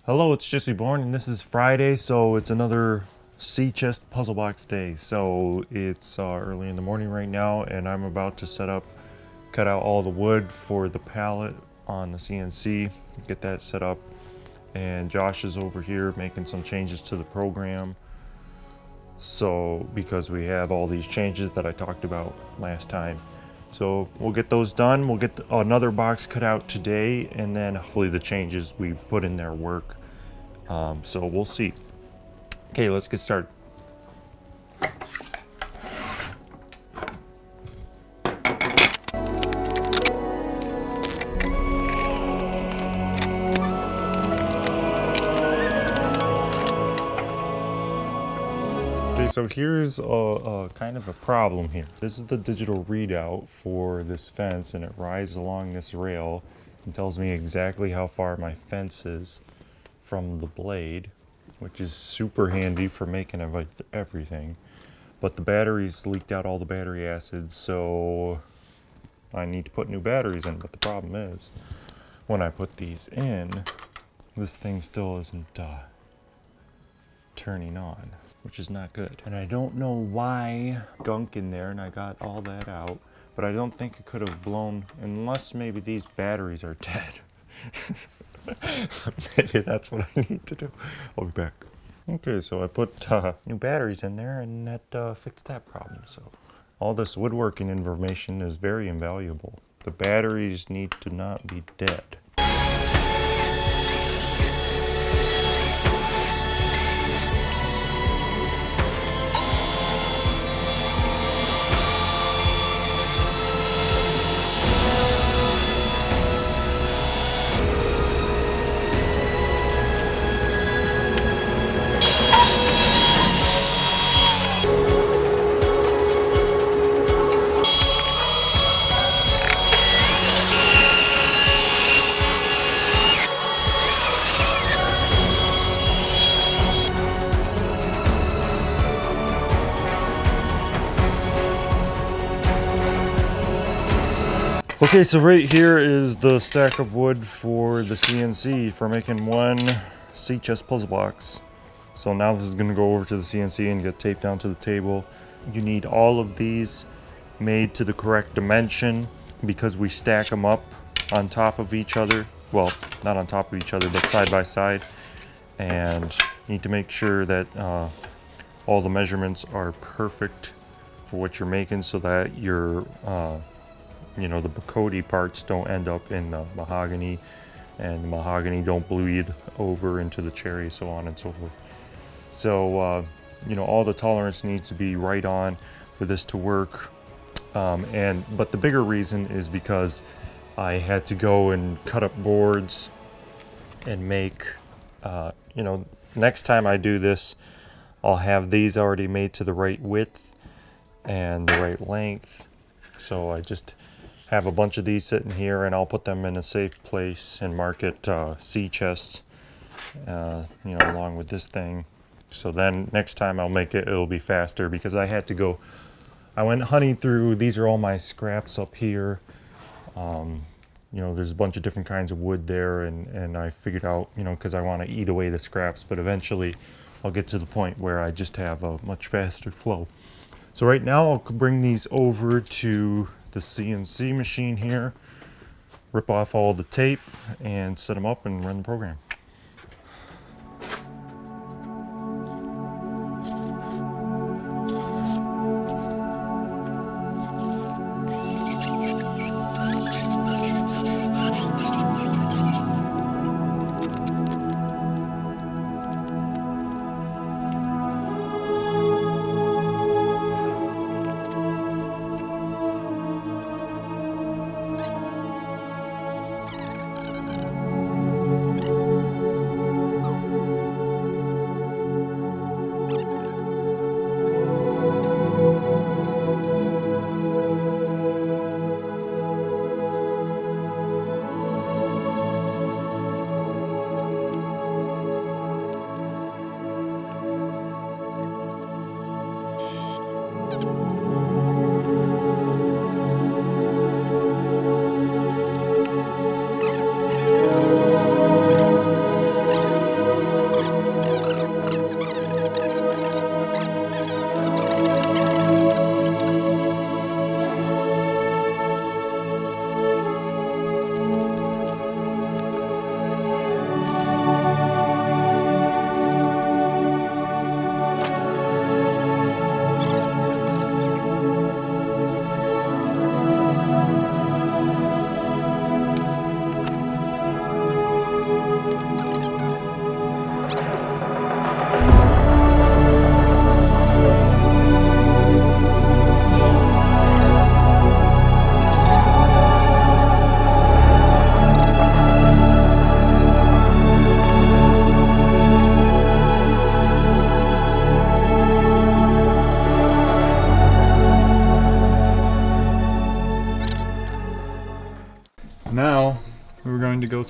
Hello, it's Jesse Bourne, and this is Friday, so it's another sea chest puzzle box day. So it's early in the morning right now, and I'm about to cut out all the wood for the pallet on the CNC, get that set up. And Josh is over here making some changes to the program. So because we have all these changes that I talked about last time. So we'll get those done. We'll get another box cut out today, and then hopefully the changes we put in there work. So we'll see. Okay, let's get started. Okay, so here's a kind of a problem here. This is the digital readout for this fence, and it rides along this rail and tells me exactly how far my fence is from the blade, which is super handy for making everything. But the batteries leaked out all the battery acid, so I need to put new batteries in. But the problem is, when I put these in, this thing still isn't turning on, which is not good. And I don't know why gunk in there, and I got all that out, but I don't think it could have blown, unless maybe these batteries are dead. Maybe that's what I need to do. I'll be back. Okay, so I put new batteries in there, and that fixed that problem. So all this woodworking information is very invaluable. The batteries need to not be dead. Okay, so right here is the stack of wood for the CNC for making one sea chest puzzle box. So now this is going to go over to the CNC and get taped down to the table. You need all of these made to the correct dimension because we stack them up on top of each other. Well, not on top of each other, but side by side. And you need to make sure that all the measurements are perfect for what you're making, so that your the Bacote parts don't end up in the mahogany, and the mahogany don't bleed over into the cherry, so on and so forth. So, all the tolerance needs to be right on for this to work. But the bigger reason is because I had to go and cut up boards and make, next time I do this, I'll have these already made to the right width and the right length. So I just have a bunch of these sitting here, and I'll put them in a safe place and mark it sea chest, along with this thing. So then next time I'll make it, it'll be faster, because I went hunting through, these are all my scraps up here. There's a bunch of different kinds of wood there, and I figured out, because I want to eat away the scraps, but eventually I'll get to the point where I just have a much faster flow. So right now I'll bring these over to the CNC machine here, rip off all the tape, and set them up and run the program.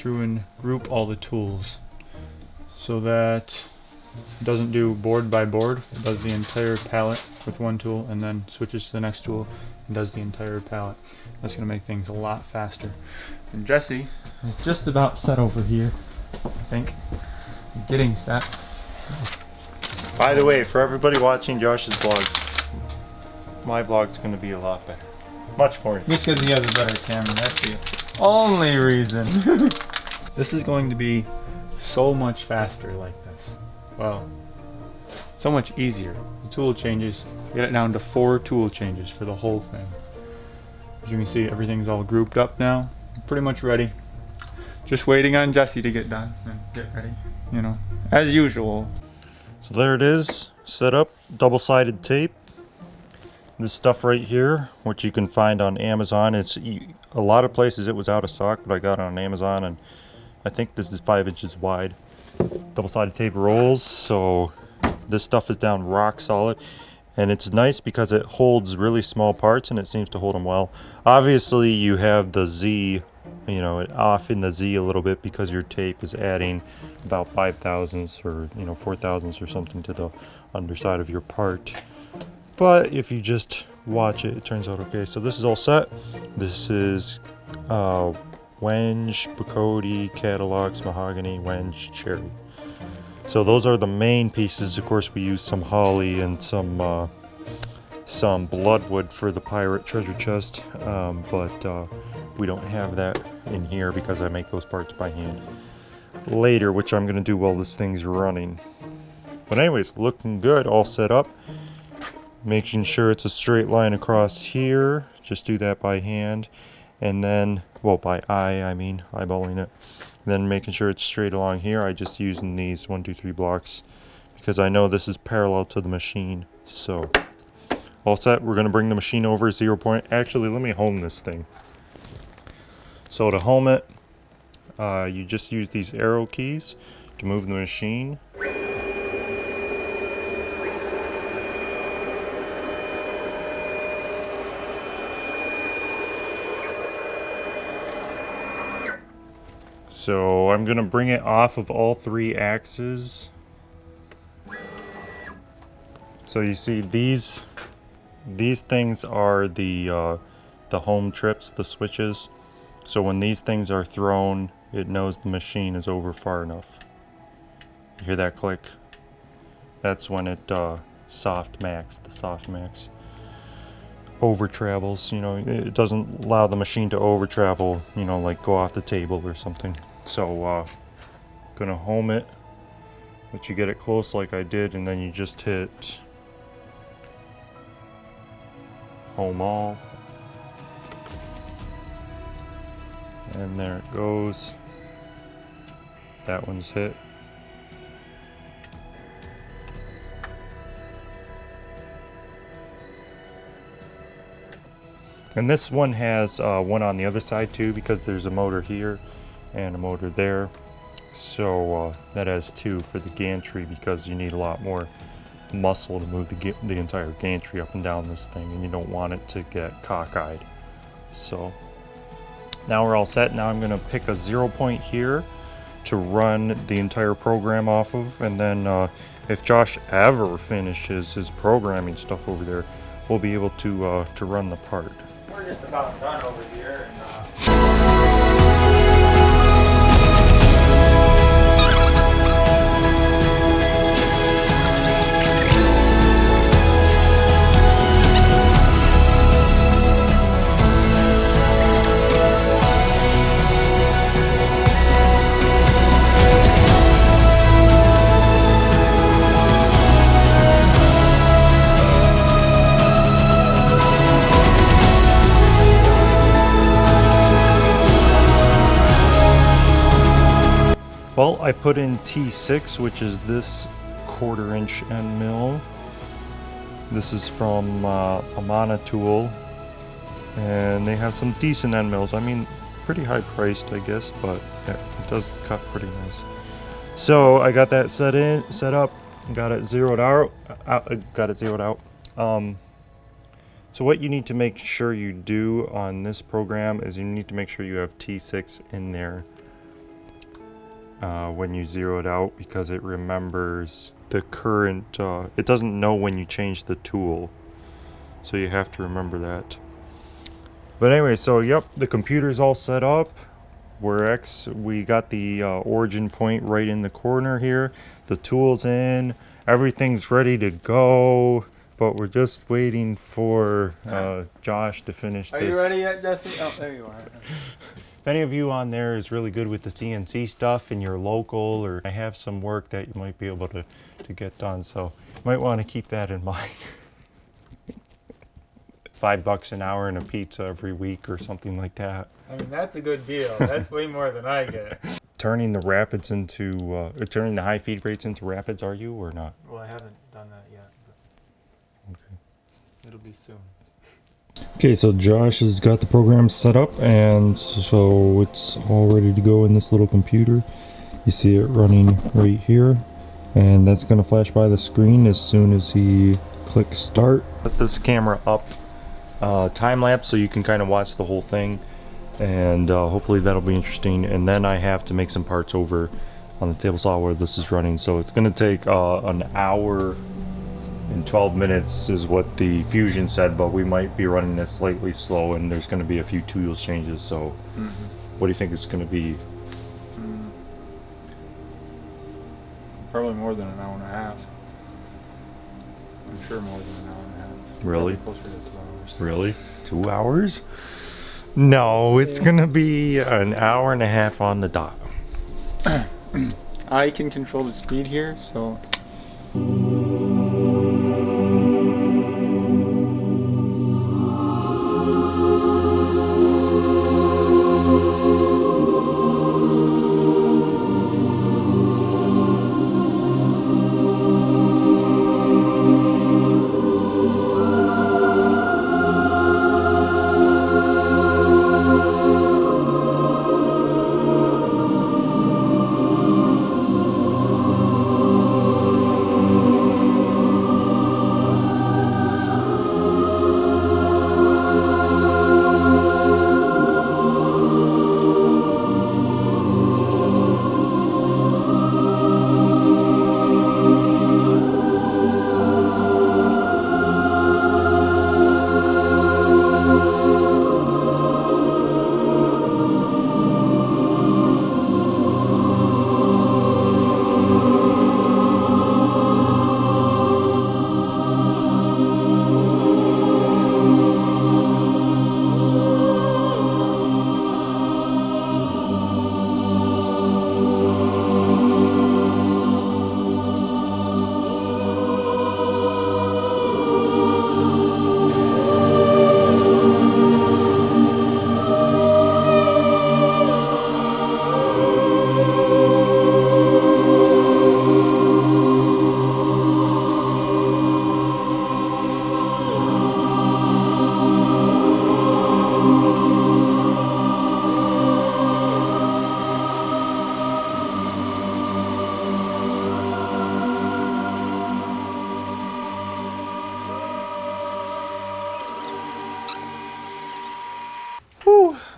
through and group all the tools so that it doesn't do board by board. It does the entire palette with one tool and then switches to the next tool and does the entire palette. That's going to make things a lot faster. And Jesse is just about set over here, I think. He's getting set. By the way, for everybody watching Josh's vlog, my vlog's going to be a lot better. Much more. Just because he has a better camera, that's the only reason. This is going to be so much faster like this. Well, so much easier. The tool changes, get it down to 4 tool changes for the whole thing. As you can see, everything's all grouped up now. Pretty much ready. Just waiting on Jesse to get done and get ready, you know, as usual. So there it is, set up, double-sided tape. This stuff right here, which you can find on Amazon. It's a lot of places it was out of stock, but I got it on Amazon, and I think this is 5 inches wide. Double-sided tape rolls, so this stuff is down rock solid. And it's nice because it holds really small parts and it seems to hold them well. Obviously you have the Z, you know, off in the Z a little bit because your tape is adding about 5 thousandths or, you know, 4 thousandths or something to the underside of your part. But if you just watch it, it turns out okay. So this is all set. This is Wenge, Bacote, Cadillacs, Mahogany, Wenge, Cherry. So those are the main pieces. Of course, we used some holly and some bloodwood for the pirate treasure chest, but we don't have that in here because I make those parts by hand later, which I'm going to do while this thing's running. But anyways, looking good, all set up. Making sure it's a straight line across here. Just do that by hand, and then, well, by eye, I mean eyeballing it. Then making sure it's straight along here. I just using these 1, 2, 3 blocks because I know this is parallel to the machine. So all set. We're going to bring the machine over 0 point. Actually, let me home this thing. So to home it, you just use these arrow keys to move the machine. So I'm going to bring it off of all 3 axes. So you see these things are the home trips, the switches. So when these things are thrown, it knows the machine is over far enough. You hear that click? That's when it the soft max over travels. You know, it doesn't allow the machine to over travel, you know, like go off the table or something. So gonna home it, let you get it close like I did, and then you just hit home all, and there it goes. That one's hit. And this one has one on the other side too, because there's a motor here and a motor there. So that has 2 for the gantry, because you need a lot more muscle to move the entire gantry up and down this thing, and you don't want it to get cockeyed. So now we're all set. Now I'm going to pick a 0 point here to run the entire program off of, and then if Josh ever finishes his programming stuff over there, we'll be able to run the part. We're just about done over here. Well, I put in T6, which is this 1/4 inch end mill. This is from Amana Tool, and they have some decent end mills. I mean, pretty high priced, I guess, but yeah, it does cut pretty nice. So I got that set up, got it zeroed out. So what you need to make sure you do on this program is you need to make sure you have T6 in there when you zero it out, because it remembers the current, it doesn't know when you change the tool. So you have to remember that. But anyway, so yep, the computer's all set up. We got the origin point right in the corner here. The tool's in, everything's ready to go. But we're just waiting for Josh to finish this. Are you ready yet, Jesse? Oh, there you are. If any of you on there is really good with the CNC stuff and you're local, or I have some work that you might be able to get done, so you might want to keep that in mind. $5 an hour and a pizza every week or something like that. I mean, that's a good deal. That's way more than I get. Turning the rapids into, turning the high feed rates into rapids, are you or not? Well, I haven't done that yet, but Okay. it'll be soon. Okay, so Josh has got the program set up, and so it's all ready to go in this little computer. You see it running right here, and that's going to flash by the screen as soon as he clicks start. Put this camera up time lapse so you can kind of watch the whole thing, and hopefully that'll be interesting. And then I have to make some parts over on the table saw where this is running, so it's going to take an hour and 12 minutes is what the Fusion said, but we might be running this slightly slow, and there's going to be a few tools changes. So what do you think it's going to be? Probably more than an hour and a half. I'm sure more than an hour and a half. Really? Probably closer to 2 hours. Really? 2 hours? No, it's going to be an hour and a half on the dot. I can control the speed here, so.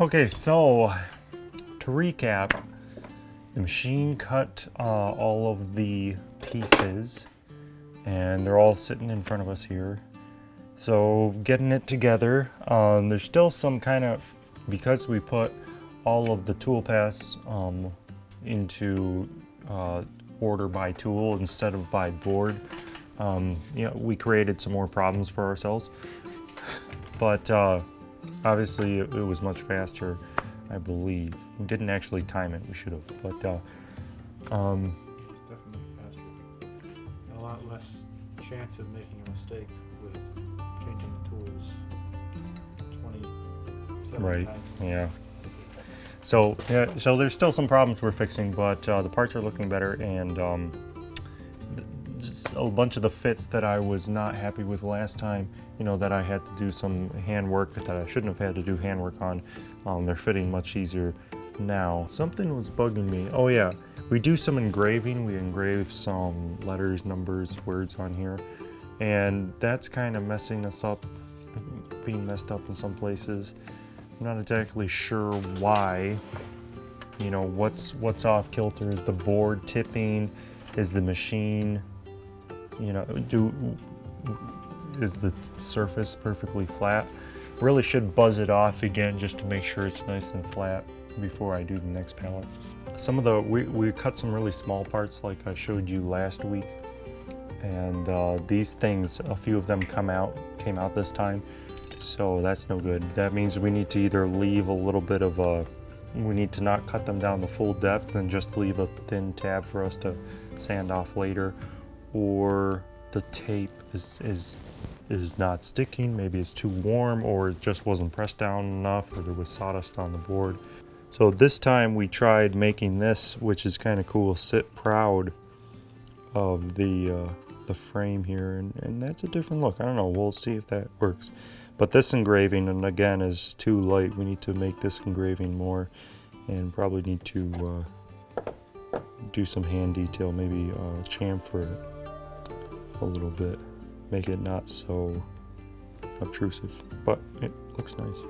Okay, so to recap, the machine cut all of the pieces, and they're all sitting in front of us here. So getting it together, there's still some kind of, because we put all of the tool paths into order by tool instead of by board, you know, we created some more problems for ourselves. But obviously it was much faster, I believe. We didn't actually time it, we should have, but Definitely faster. A lot less chance of making a mistake with changing the tools 27 right, times. yeah. So yeah, so there's still some problems we're fixing, but the parts are looking better, and just a bunch of the fits that I was not happy with last time, you know, that I had to do some hand work that I shouldn't have had to do hand work on, they're fitting much easier now. Something was bugging me. Oh yeah, we do some engraving. We engrave some letters, numbers, words on here, and that's kind of messing us up, being messed up in some places. I'm not exactly sure why, You know, what's off kilter? Is the board tipping? Is the machine, you know, is the surface perfectly flat? Really should buzz it off again just to make sure it's nice and flat before I do the next pallet. Some of the, we cut some really small parts like I showed you last week. And these things, a few of them came out this time. So that's no good. That means we need to either leave a little bit of a, we need to not cut them down to full depth and just leave a thin tab for us to sand off later, or the tape is not sticking, maybe it's too warm, or it just wasn't pressed down enough, or there was sawdust on the board. So this time we tried making this, which is kind of cool, sit proud of the frame here, and that's a different look. I don't know, we'll see if that works. But this engraving, and again, is too light. We need to make this engraving more, and probably need to do some hand detail, maybe chamfer it a little bit, make it not so obtrusive, but it looks nice.